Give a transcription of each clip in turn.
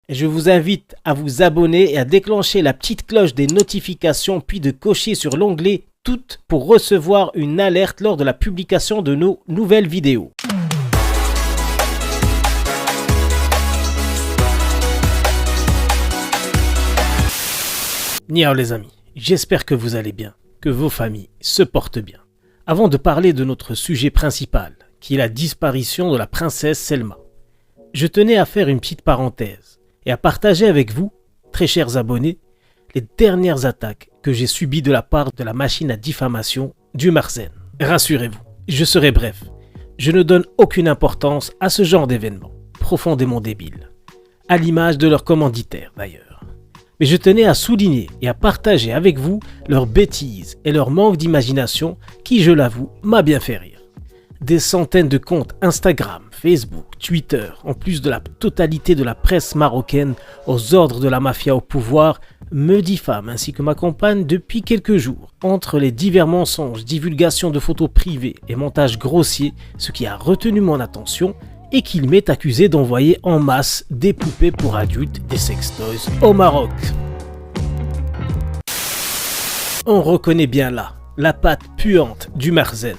Je vous invite à vous abonner et à déclencher la petite cloche des notifications puis de cocher sur l'onglet Toutes pour recevoir une alerte lors de la publication de nos nouvelles vidéos. Niao les amis, j'espère que vous allez bien, que vos familles se portent bien. Avant de parler de notre sujet principal, qui est la disparition de la princesse Selma, je tenais à faire une petite parenthèse et à partager avec vous, très chers abonnés, les dernières attaques que j'ai subies de la part de la machine à diffamation du Marzen. Rassurez-vous, je serai bref. Je ne donne aucune importance à ce genre d'événements, profondément débiles, à l'image de leurs commanditaires d'ailleurs. Mais je tenais à souligner et à partager avec vous leurs bêtises et leur manque d'imagination qui, je l'avoue, m'a bien fait rire. Des centaines de comptes Instagram, Facebook, Twitter, en plus de la totalité de la presse marocaine aux ordres de la mafia au pouvoir, me diffament ainsi que ma compagne depuis quelques jours. Entre les divers mensonges, divulgations de photos privées et montages grossiers, ce qui a retenu mon attention est qu'il m'est accusé d'envoyer en masse des poupées pour adultes, des sextoys au Maroc. On reconnaît bien là la patte puante du Marzen.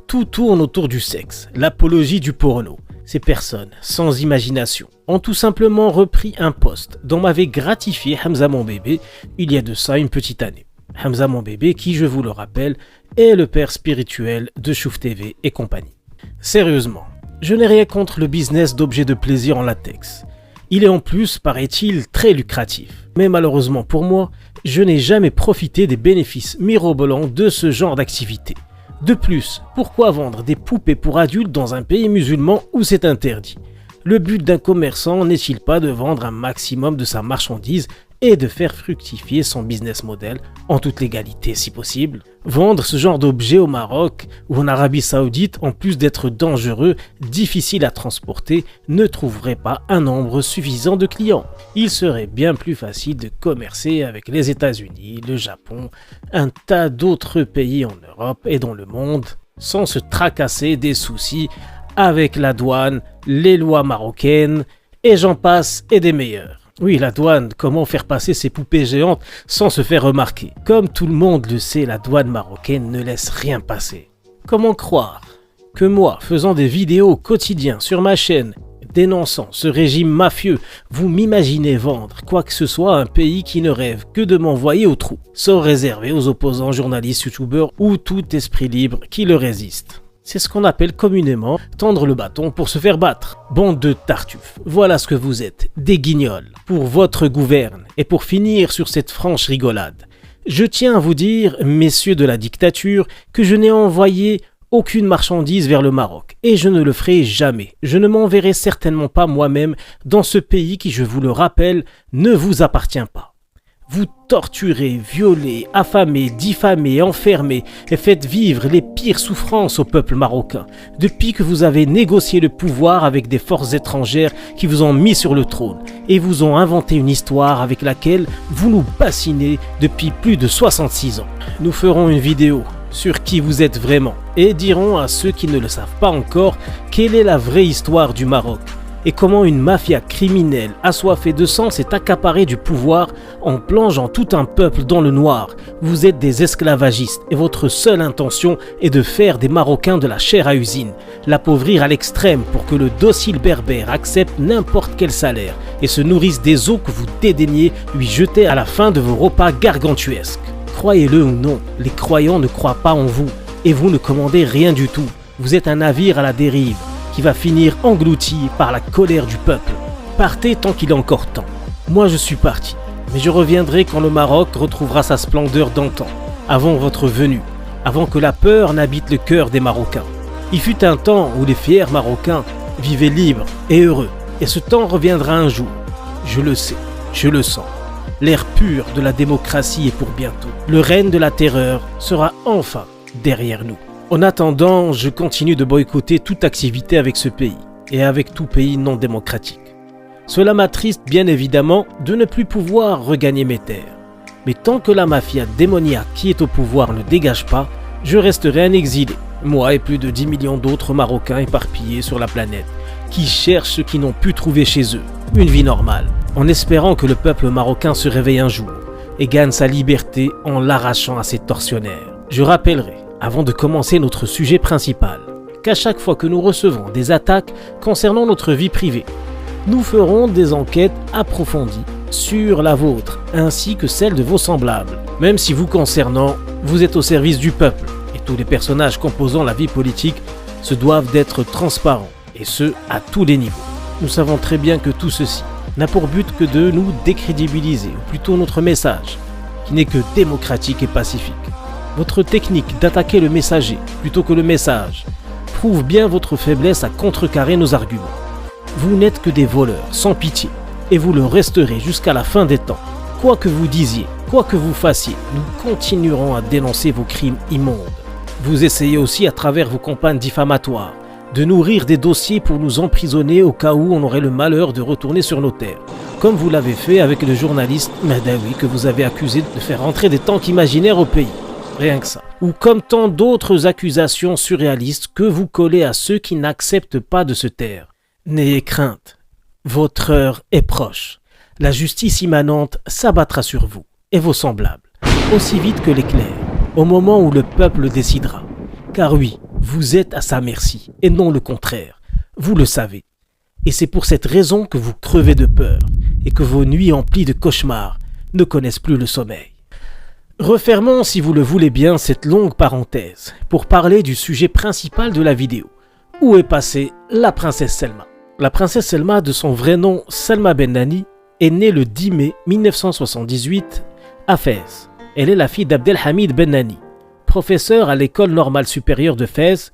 Tout tourne autour du sexe, l'apologie du porno. Ces personnes, sans imagination, ont tout simplement repris un post dont m'avait gratifié Hamza mon bébé il y a de ça une petite année. Hamza mon bébé qui, je vous le rappelle, est le père spirituel de Chouf TV et compagnie. Sérieusement, je n'ai rien contre le business d'objets de plaisir en latex. Il est en plus, paraît-il, très lucratif. Mais malheureusement pour moi, je n'ai jamais profité des bénéfices mirobolants de ce genre d'activité. De plus, pourquoi vendre des poupées pour adultes dans un pays musulman où c'est interdit? Le but d'un commerçant n'est-il pas de vendre un maximum de sa marchandise et de faire fructifier son business model en toute légalité si possible? Vendre ce genre d'objets au Maroc ou en Arabie Saoudite, en plus d'être dangereux, difficile à transporter, ne trouverait pas un nombre suffisant de clients. Il serait bien plus facile de commercer avec les États-Unis, le Japon, un tas d'autres pays en Europe et dans le monde, sans se tracasser des soucis avec la douane, les lois marocaines, et j'en passe et des meilleurs. Oui, la douane, comment faire passer ces poupées géantes sans se faire remarquer? Comme tout le monde le sait, la douane marocaine ne laisse rien passer. Comment croire que moi, faisant des vidéos au quotidien sur ma chaîne, dénonçant ce régime mafieux, vous m'imaginez vendre quoi que ce soit à un pays qui ne rêve que de m'envoyer au trou, sauf réservé aux opposants journalistes, youtubeurs ou tout esprit libre qui le résiste? C'est ce qu'on appelle communément tendre le bâton pour se faire battre. Bande de tartuffes, voilà ce que vous êtes, des guignols, pour votre gouverne. Et pour finir sur cette franche rigolade, je tiens à vous dire, messieurs de la dictature, que je n'ai envoyé aucune marchandise vers le Maroc. Et je ne le ferai jamais. Je ne m'enverrai certainement pas moi-même dans ce pays qui, je vous le rappelle, ne vous appartient pas. Vous torturez, violez, affamez, diffamez, enfermez et faites vivre les pires souffrances au peuple marocain depuis que vous avez négocié le pouvoir avec des forces étrangères qui vous ont mis sur le trône et vous ont inventé une histoire avec laquelle vous nous bassinez depuis plus de 66 ans. Nous ferons une vidéo sur qui vous êtes vraiment et dirons à ceux qui ne le savent pas encore quelle est la vraie histoire du Maroc. Et comment une mafia criminelle assoiffée de sang s'est accaparée du pouvoir en plongeant tout un peuple dans le noir. Vous êtes des esclavagistes et votre seule intention est de faire des Marocains de la chair à usine, l'appauvrir à l'extrême pour que le docile berbère accepte n'importe quel salaire et se nourrisse des os que vous dédaignez lui jeter à la fin de vos repas gargantuesques. Croyez-le ou non, les croyants ne croient pas en vous et vous ne commandez rien du tout. Vous êtes un navire à la dérive qui va finir englouti par la colère du peuple. Partez tant qu'il est encore temps. Moi je suis parti, mais je reviendrai quand le Maroc retrouvera sa splendeur d'antan, avant votre venue, avant que la peur n'habite le cœur des Marocains. Il fut un temps où les fiers Marocains vivaient libres et heureux, et ce temps reviendra un jour. Je le sais, je le sens. L'ère pur de la démocratie est pour bientôt. Le règne de la terreur sera enfin derrière nous. En attendant, je continue de boycotter toute activité avec ce pays et avec tout pays non démocratique. Cela m'attriste bien évidemment de ne plus pouvoir regagner mes terres. Mais tant que la mafia démoniaque qui est au pouvoir ne dégage pas, je resterai un exilé, moi et plus de 10 millions d'autres Marocains éparpillés sur la planète, qui cherchent ce qu'ils n'ont pu trouver chez eux, une vie normale. en espérant que le peuple marocain se réveille un jour et gagne sa liberté en l'arrachant à ses tortionnaires. Je rappellerai, avant de commencer notre sujet principal, qu'à chaque fois que nous recevons des attaques concernant notre vie privée, nous ferons des enquêtes approfondies sur la vôtre ainsi que celle de vos semblables. Même si vous concernant, vous êtes au service du peuple et tous les personnages composant la vie politique se doivent d'être transparents et ce à tous les niveaux. Nous savons très bien que tout ceci n'a pour but que de nous décrédibiliser, ou plutôt notre message, qui n'est que démocratique et pacifique. Votre technique d'attaquer le messager plutôt que le message prouve bien votre faiblesse à contrecarrer nos arguments. Vous n'êtes que des voleurs, sans pitié, et vous le resterez jusqu'à la fin des temps. Quoi que vous disiez, quoi que vous fassiez, nous continuerons à dénoncer vos crimes immondes. Vous essayez aussi à travers vos campagnes diffamatoires de nourrir des dossiers pour nous emprisonner au cas où on aurait le malheur de retourner sur nos terres, comme vous l'avez fait avec le journaliste Mahdaoui que vous avez accusé de faire entrer des tanks imaginaires au pays. Rien que ça. Ou comme tant d'autres accusations surréalistes que vous collez à ceux qui n'acceptent pas de se taire. N'ayez crainte, votre heure est proche. La justice immanente s'abattra sur vous et vos semblables, aussi vite que l'éclair, au moment où le peuple décidera. Car oui, vous êtes à sa merci, et non le contraire. Vous le savez. Et c'est pour cette raison que vous crevez de peur, et que vos nuits emplies de cauchemars ne connaissent plus le sommeil. Refermons, si vous le voulez bien, cette longue parenthèse, pour parler du sujet principal de la vidéo. Où est passée la princesse Selma? La princesse Selma, de son vrai nom Selma Bennani, est née le 10 mai 1978 à Fès. Elle est la fille d'Abdelhamid Bennani, professeur à l'école normale supérieure de Fès,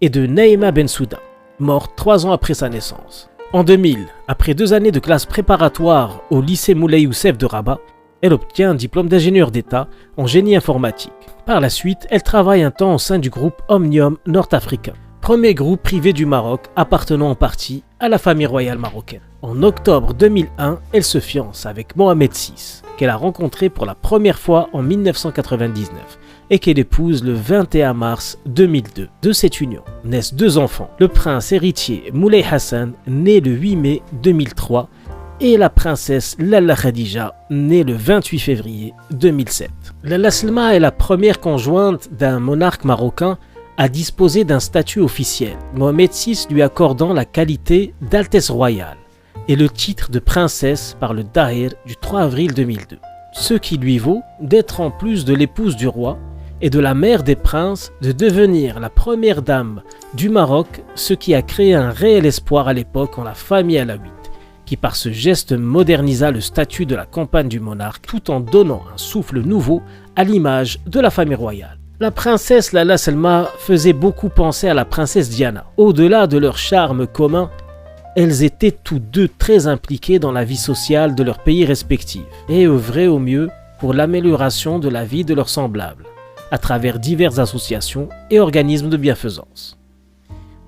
et de Naïma Bensouda, morte 3 ans après sa naissance. En 2000, après 2 années de classe préparatoire au lycée Moulay Youssef de Rabat, elle obtient un diplôme d'ingénieur d'État en génie informatique. Par la suite, elle travaille un temps au sein du groupe Omnium nord-africain, premier groupe privé du Maroc appartenant en partie à la famille royale marocaine. En octobre 2001, elle se fiance avec Mohamed VI, qu'elle a rencontré pour la première fois en 1999 et qu'elle épouse le 21 mars 2002. De cette union naissent 2 enfants, le prince héritier Moulay Hassan, né le 8 mai 2003, et la princesse Lalla Khadija, née le 28 février 2007. Lalla Selma est la première conjointe d'un monarque marocain à disposer d'un statut officiel, Mohamed VI lui accordant la qualité d'Altesse royale et le titre de princesse par le Daher du 3 avril 2002. Ce qui lui vaut d'être en plus de l'épouse du roi et de la mère des princes, de devenir la première dame du Maroc, ce qui a créé un réel espoir à l'époque en la famille alawite, qui par ce geste modernisa le statut de la compagne du monarque tout en donnant un souffle nouveau à l'image de la famille royale. La princesse Lalla Selma faisait beaucoup penser à la princesse Diana. Au-delà de leur charme commun, elles étaient toutes deux très impliquées dans la vie sociale de leurs pays respectifs et œuvraient au mieux pour l'amélioration de la vie de leurs semblables, à travers diverses associations et organismes de bienfaisance.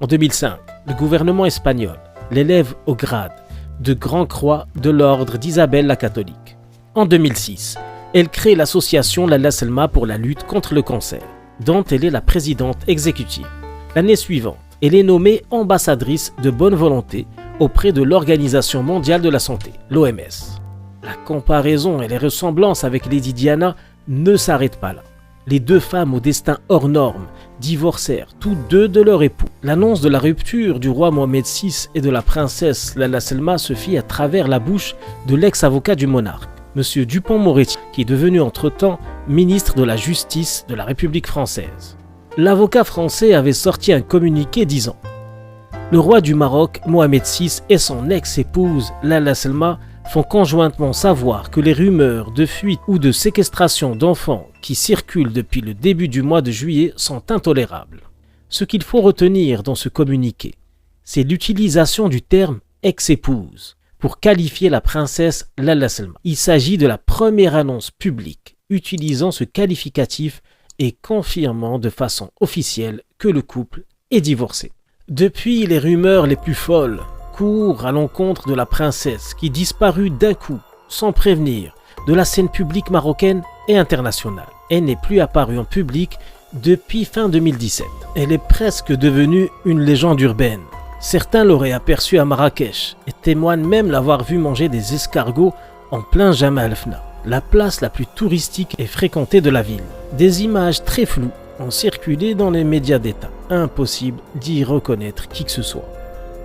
En 2005, le gouvernement espagnol l'élève au grade de Grand Croix de l'ordre d'Isabelle la Catholique. En 2006, elle crée l'association Lalla Selma pour la lutte contre le cancer, dont elle est la présidente exécutive. L'année suivante, elle est nommée ambassadrice de bonne volonté auprès de l'Organisation mondiale de la santé, l'OMS. La comparaison et les ressemblances avec Lady Diana ne s'arrêtent pas là. Les 2 femmes au destin hors norme divorcèrent toutes 2 de leur époux. L'annonce de la rupture du roi Mohamed VI et de la princesse Lalla Selma se fit à travers la bouche de l'ex-avocat du monarque, M. Dupond-Moretti, qui est devenu entre-temps ministre de la Justice de la République française. L'avocat français avait sorti un communiqué disant « Le roi du Maroc, Mohamed VI, et son ex-épouse Lalla Selma font conjointement savoir que les rumeurs de fuite ou de séquestration d'enfants qui circulent depuis le début du mois de juillet sont intolérables. Ce qu'il faut retenir dans ce communiqué, c'est l'utilisation du terme « ex-épouse » pour qualifier la princesse Lalla Selma. Il s'agit de la première annonce publique utilisant ce qualificatif et confirmant de façon officielle que le couple est divorcé. Depuis, les rumeurs les plus folles courent à l'encontre de la princesse qui disparut d'un coup, sans prévenir, de la scène publique marocaine et internationale. Elle n'est plus apparue en public depuis fin 2017. Elle est presque devenue une légende urbaine. Certains l'auraient aperçu à Marrakech et témoignent même l'avoir vu manger des escargots en plein Jemaa el-Fna, la place la plus touristique et fréquentée de la ville. Des images très floues ont circulé dans les médias d'État. Impossible d'y reconnaître qui que ce soit.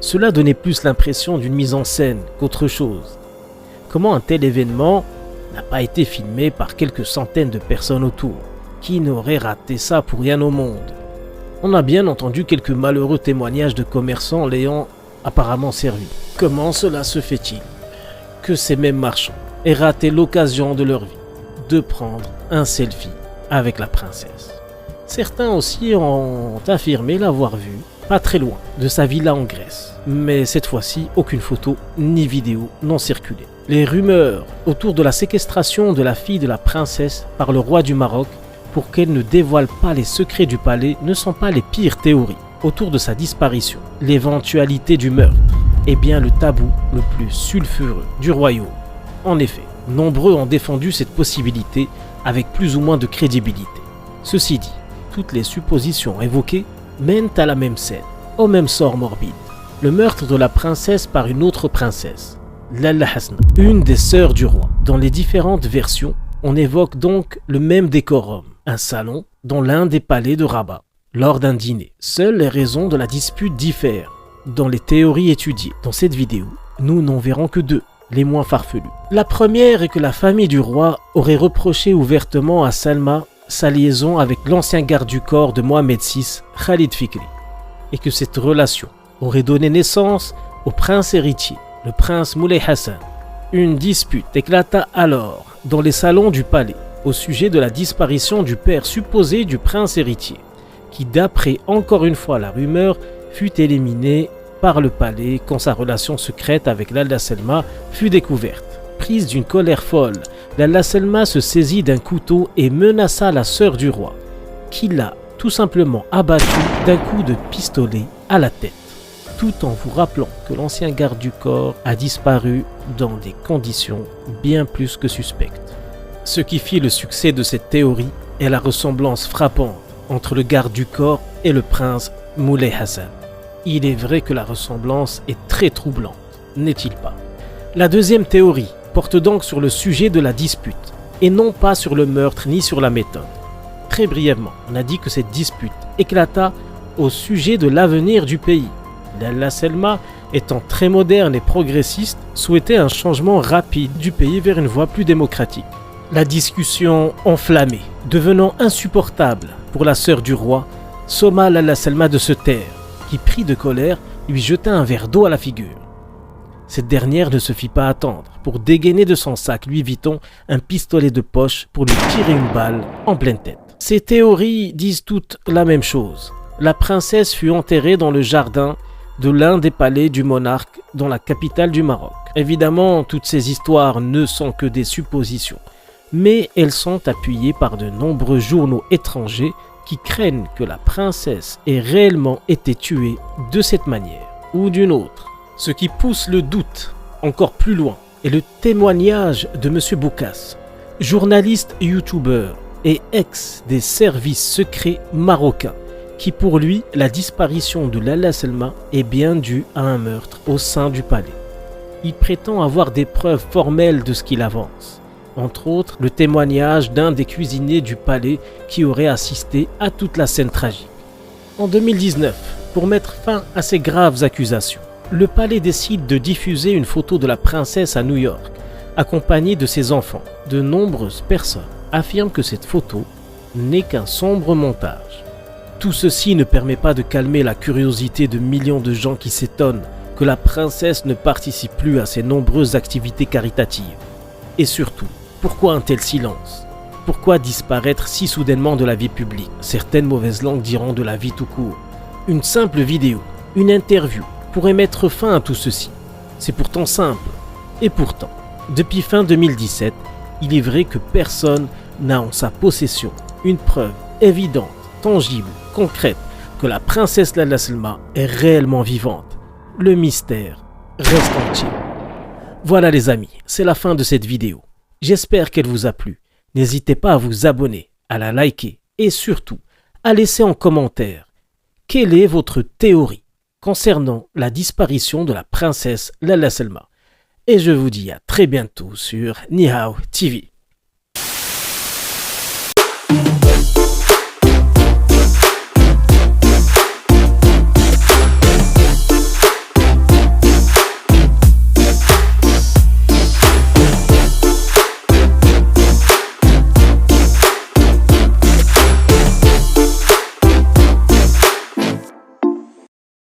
Cela donnait plus l'impression d'une mise en scène qu'autre chose. Comment un tel événement n'a pas été filmé par quelques centaines de personnes autour? Qui n'aurait raté ça pour rien au monde? On a bien entendu quelques malheureux témoignages de commerçants l'ayant apparemment servi. Comment cela se fait-il que ces mêmes marchands aient raté l'occasion de leur vie de prendre un selfie avec la princesse? Certains aussi ont affirmé l'avoir vue pas très loin de sa villa en Grèce. Mais cette fois-ci, aucune photo ni vidéo n'ont circulé. Les rumeurs autour de la séquestration de la fille de la princesse par le roi du Maroc pour qu'elle ne dévoile pas les secrets du palais ne sont pas les pires théories. Autour de sa disparition, l'éventualité du meurtre est bien le tabou le plus sulfureux du royaume. En effet, nombreux ont défendu cette possibilité avec plus ou moins de crédibilité. Ceci dit, toutes les suppositions évoquées mènent à la même scène, au même sort morbide. Le meurtre de la princesse par une autre princesse, Lalla Hasna, une des sœurs du roi. Dans les différentes versions, on évoque donc le même décorum, un salon dans l'un des palais de Rabat, lors d'un dîner. Seules les raisons de la dispute diffèrent. Dans les théories étudiées dans cette vidéo, nous n'en verrons que deux, les moins farfelues. La première est que la famille du roi aurait reproché ouvertement à Salma sa liaison avec l'ancien garde du corps de Mohamed VI, Khalid Fikri, et que cette relation aurait donné naissance au prince héritier, le prince Moulay Hassan. Une dispute éclata alors dans les salons du palais au sujet de la disparition du père supposé du prince héritier, qui d'après encore une fois la rumeur fut éliminé par le palais quand sa relation secrète avec Lalla Selma fut découverte. Prise d'une colère folle, Lalla Selma se saisit d'un couteau et menaça la sœur du roi, qui l'a tout simplement abattue d'un coup de pistolet à la tête, tout en vous rappelant que l'ancien garde du corps a disparu dans des conditions bien plus que suspectes. Ce qui fit le succès de cette théorie est la ressemblance frappante entre le garde du corps et le prince Moulay Hassan. Il est vrai que la ressemblance est très troublante, n'est-il pas? La deuxième théorie porte donc sur le sujet de la dispute, et non pas sur le meurtre ni sur la méthode. Très brièvement, on a dit que cette dispute éclata au sujet de l'avenir du pays. Lalla Selma, étant très moderne et progressiste, souhaitait un changement rapide du pays vers une voie plus démocratique. La discussion enflammée, devenant insupportable pour la sœur du roi, somma Lalla Selma de se taire, qui, pris de colère, lui jeta un verre d'eau à la figure. Cette dernière ne se fit pas attendre pour dégainer de son sac Louis Vuitton un pistolet de poche pour lui tirer une balle en pleine tête. Ces théories disent toutes la même chose. La princesse fut enterrée dans le jardin de l'un des palais du monarque dans la capitale du Maroc. Évidemment, toutes ces histoires ne sont que des suppositions, mais elles sont appuyées par de nombreux journaux étrangers qui craignent que la princesse ait réellement été tuée de cette manière ou d'une autre. Ce qui pousse le doute encore plus loin est le témoignage de M. Boukas, journaliste youtubeur et ex des services secrets marocains, qui pour lui, la disparition de Lalla Selma est bien due à un meurtre au sein du palais. Il prétend avoir des preuves formelles de ce qu'il avance, entre autres le témoignage d'un des cuisiniers du palais qui aurait assisté à toute la scène tragique. En 2019, pour mettre fin à ces graves accusations, le palais décide de diffuser une photo de la princesse à New York, accompagnée de ses enfants. De nombreuses personnes affirment que cette photo n'est qu'un sombre montage. Tout ceci ne permet pas de calmer la curiosité de millions de gens qui s'étonnent que la princesse ne participe plus à ses nombreuses activités caritatives. Et surtout, pourquoi un tel silence? Pourquoi disparaître si soudainement de la vie publique? Certaines mauvaises langues diront de la vie tout court. Une simple vidéo, une interview, pourrait mettre fin à tout ceci. C'est pourtant simple. Et pourtant, depuis fin 2017, il est vrai que personne n'a en sa possession une preuve évidente, tangible, concrète que la princesse Lalla Selma est réellement vivante. Le mystère reste entier. Voilà les amis, c'est la fin de cette vidéo. J'espère qu'elle vous a plu. N'hésitez pas à vous abonner, à la liker et surtout à laisser en commentaire quelle est votre théorie. concernant la disparition de la princesse Lala Selma. Et je vous dis à très bientôt sur Nihao TV.